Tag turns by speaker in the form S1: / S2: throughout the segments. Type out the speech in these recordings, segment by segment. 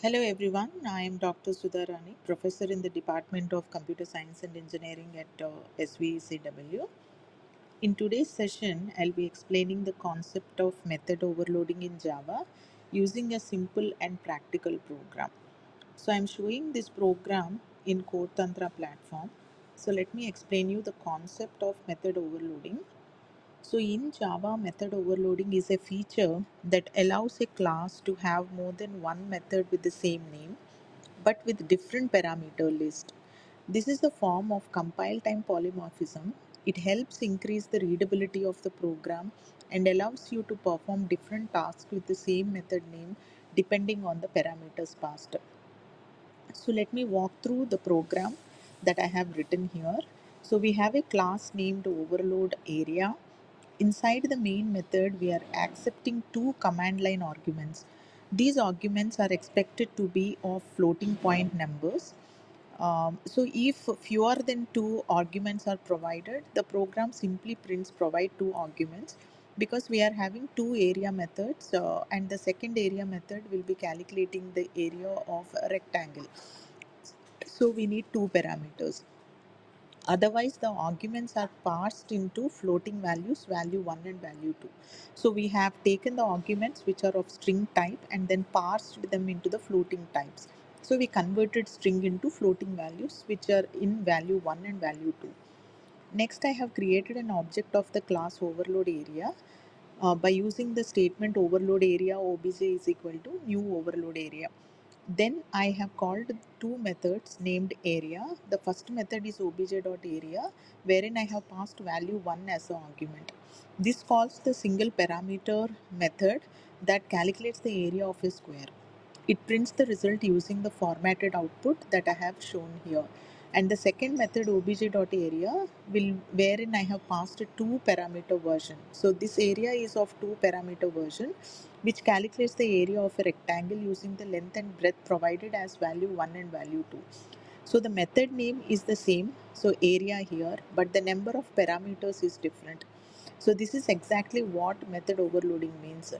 S1: Hello everyone, I am Dr. Sudha Rani, professor in the Department of Computer Science and Engineering at SVECW. In today's session, I'll be explaining the concept of method overloading in Java using a simple and practical program. So I'm showing this program in CodeTantra platform. So let me explain you the concept of method overloading. So in Java, method overloading is a feature that allows a class to have more than one method with the same name but with different parameter list. This is the form of compile time polymorphism. It helps increase the readability of the program and allows you to perform different tasks with the same method name depending on the parameters passed. So let me walk through the program that I have written here. So we have a class named overload area. Inside the main method, we are accepting two command line arguments. These arguments are expected to be of floating point numbers. So if fewer than two arguments are provided, the program simply prints provide two arguments because we are having two area methods and the second area method will be calculating the area of a rectangle. So we need two parameters. Otherwise, the arguments are passed into floating values, value 1 and value 2. So we have taken the arguments which are of string type and then parsed them into the floating types. So we converted string into floating values which are in value 1 and value 2. Next, I have created an object of the class overload area by using the statement overload area obj is equal to new overload area. Then I have called two methods named area. The first method is obj.area, wherein I have passed value 1 as an argument. This calls the single parameter method that calculates the area of a square. It prints the result using the formatted output that I have shown here. And the second method obj.area will wherein I have passed a two parameter version. So this area is of two parameter version which calculates the area of a rectangle using the length and breadth provided as value 1 and value 2. So the method name is the same, so area here, but the number of parameters is different. So this is exactly what method overloading means.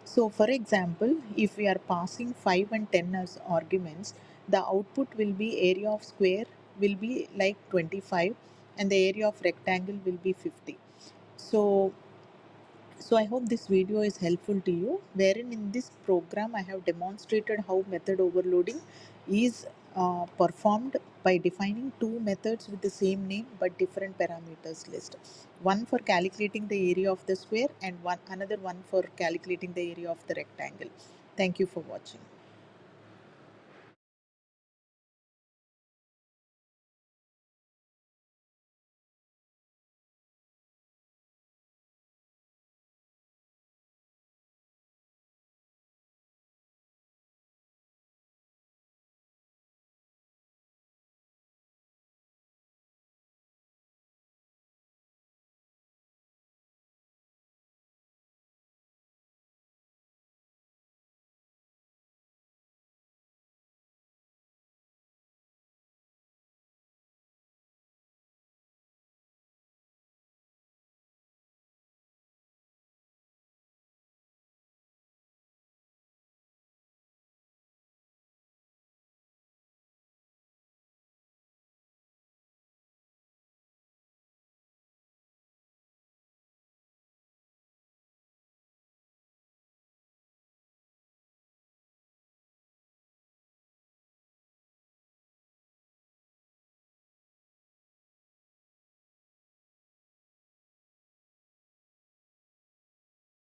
S1: So for example, if we are passing 5 and 10 as arguments, the output will be area of square will be like 25 and the area of rectangle will be 50. So I hope this video is helpful to you, wherein in this program I have demonstrated how method overloading is performed by defining two methods with the same name but different parameters list. One for calculating the area of the square and another one for calculating the area of the rectangle. Thank you for watching.